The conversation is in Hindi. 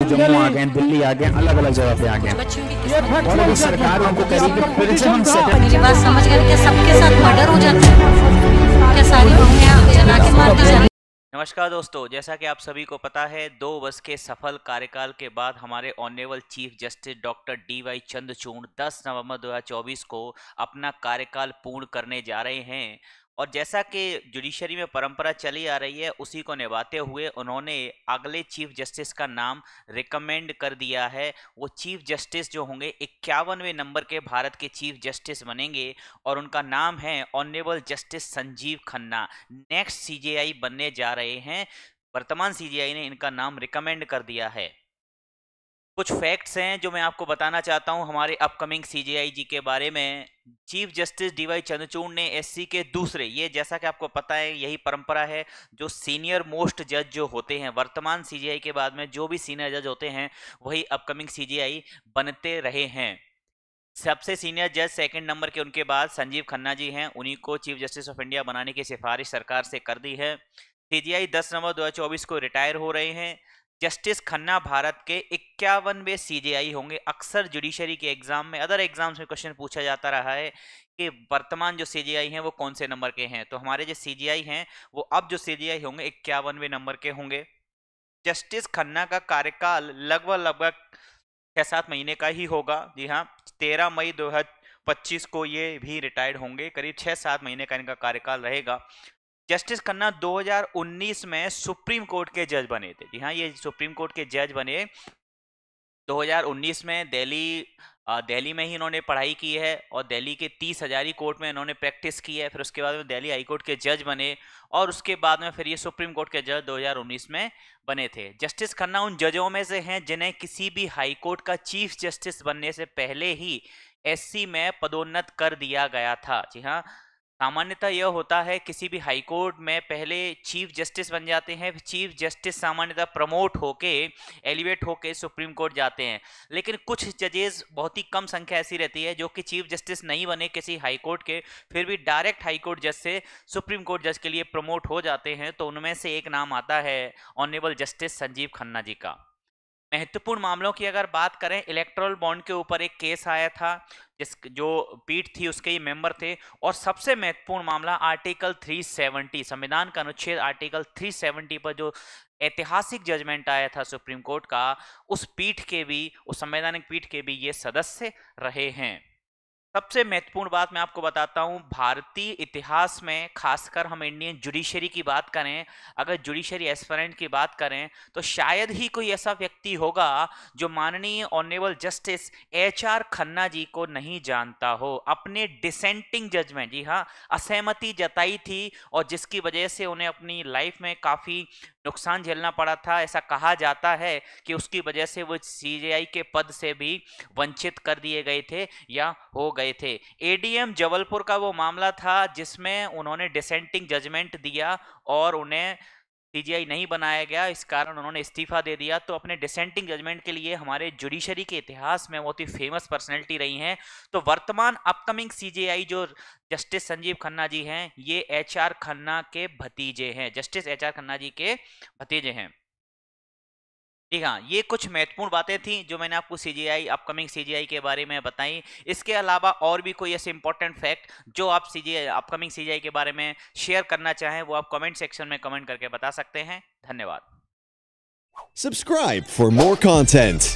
जम्मू आ गए, दिल्ली आ गए, अलग अलग जगह पे आ गए और अभी सरकार उनको करीब प्रिजन सेटल। मेरी बात समझ गए क्या? सबके साथ मर्डर हो जाता है क्या? सारी बहुएं जला के मार दी जाती। नमस्कार दोस्तों, जैसा कि आप सभी को पता है 2 वर्ष के सफल कार्यकाल के बाद हमारे honourable chief justice doctor D.Y.. Chandrachud 10 नवंबर 2024 को अपना कार्यकाल पूर्ण करने जा रहे हैं। और जैसा कि जुडिशरी में परंपरा चली आ रही है, उसी को निभाते हुए उन्होंने अगले चीफ जस्टिस का नाम रिकमेंड कर दिया है। वो चीफ जस्टिस जो होंगे 51वें नंबर के भारत के चीफ जस्टिस बनेंगे और उनका नाम है honourable justice Sanjeev Khanna. Next CJI बनने जा रहे हैं। वर्तमान सीजेआई ने इनका नाम रिकमेंड कर दिया है। कुछ फैक्ट्स हैं जो मैं आपको बताना चाहता हूं हमारे अपकमिंग सीजेआई जी के बारे में। Chief justice D.Y.. चंद्रचूड़ ने एससी के दूसरे, ये जैसा कि आपको पता है यही परंपरा है, जो सीनियर मोस्ट जज जो होते हैं वर्तमान सीजेआई के बाद में जो भी सीनियर जज होते हैं वही अपकमिंग सीजेआई बनते रहे हैं। सबसे सीनियर जज सेकंड नंबर के उनके बाद संजीव खन्ना जी हैं, उन्हीं को चीफ जस्टिस ऑफ इंडिया बनाने की सिफारिश सरकार से कर दी है। सीजेआई 10 नवंबर 2024 को रिटायर हो रहे हैं। जस्टिस खन्ना भारत के 51वें सीजेआई होंगे। अक्सर जुडिशरी के एग्जाम में, अदर एग्जाम्स में क्वेश्चन पूछा जाता रहा है कि वर्तमान जो सीजेआई हैं वो कौन से नंबर के हैं, तो हमारे जो सीजेआई हैं वो अब जो सीजेआई होंगे 51वें नंबर के होंगे। जस्टिस खन्ना का कार्यकाल लगभग 6-7 महीने का ही होगा। जी हाँ, 13 मई 2025 को ये भी रिटायर्ड होंगे। करीब 6-7 महीने का इनका कार्यकाल रहेगा। जस्टिस खन्ना 2019 में सुप्रीम कोर्ट के जज बने थे। जी हाँ, ये सुप्रीम कोर्ट के जज बने 2019 में। दिल्ली में ही इन्होंने पढ़ाई की है और दिल्ली के 30 हजारी कोर्ट में इन्होंने प्रैक्टिस की है। फिर उसके बाद में दिल्ली हाई कोर्ट के जज बने और उसके बाद में फिर ये सुप्रीम कोर्ट के जज 2019 में बने थे। जस्टिस खन्ना उन जजों में से हैं जिन्हें किसी भी हाई कोर्ट का चीफ जस्टिस बनने से पहले ही एससी में पदोन्नत कर दिया गया था। जी हाँ, सामान्यतः यह होता है किसी भी हाई कोर्ट में पहले चीफ जस्टिस बन जाते हैं, फिर चीफ जस्टिस सामान्यतः प्रमोट होके एलिवेट होके सुप्रीम कोर्ट जाते हैं। लेकिन कुछ जजेस, बहुत ही कम संख्या ऐसी रहती है जो कि चीफ जस्टिस नहीं बने किसी हाई कोर्ट के, फिर भी डायरेक्ट हाई कोर्ट जज से सुप्रीम कोर्ट जज के लिए प्रमोट हो जाते हैं। तो उनमें से एक नाम आता है ऑनरेबल जस्टिस संजीव खन्ना जी का। महत्वपूर्ण मामलों की अगर बात करें, इलेक्टोरल बॉन्ड के ऊपर एक केस आया था, जो पीठ थी उसके ये मेंबर थे। और सबसे महत्वपूर्ण मामला आर्टिकल 370, संविधान का अनुच्छेद आर्टिकल 370 पर जो ऐतिहासिक जजमेंट आया था सुप्रीम कोर्ट का, उस पीठ के भी, उस संवैधानिक पीठ के भी ये सदस्य रहे हैं। सबसे महत्वपूर्ण बात मैं आपको बताता हूं, भारतीय इतिहास में खासकर हम इंडियन जुडिशरी की बात करें, अगर जुडिशरी एस्पिरेंट की बात करें तो शायद ही कोई ऐसा व्यक्ति होगा जो माननीय honourable justice HR. Khanna ji को नहीं जानता हो। अपने डिसेंटिंग जजमेंट, जी हाँ, असहमति जताई थी और जिसकी वजह से उन्हें अपनी लाइफ में काफ़ी नुकसान झेलना पड़ा था। ऐसा कहा जाता है कि उसकी वजह से वो सीजेआई के पद से भी वंचित कर दिए गए थे या हो गए थे। एडीएम जबलपुर का वो मामला था जिसमें उन्होंने डिसेंटिंग जजमेंट दिया और उन्हें सीजेआई नहीं बनाया गया, इस कारण उन्होंने इस्तीफा दे दिया। तो अपने डिसेंटिंग जजमेंट के लिए हमारे जुडिशरी के इतिहास में बहुत ही फेमस पर्सनैलिटी रही हैं। तो वर्तमान अपकमिंग सीजेआई जो जस्टिस संजीव खन्ना जी हैं, ये एच.आर. खन्ना के भतीजे हैं, जस्टिस एच.आर. खन्ना जी के भतीजे हैं। जी हाँ, ये कुछ महत्वपूर्ण बातें थी जो मैंने आपको सीजेआई, अपकमिंग सीजेआई के बारे में बताई। इसके अलावा और भी कोई ऐसे इंपॉर्टेंट फैक्ट जो आप सीजेआई, अपकमिंग सीजेआई के बारे में शेयर करना चाहें, वो आप कमेंट सेक्शन में कमेंट करके बता सकते हैं। धन्यवाद। Subscribe for more content.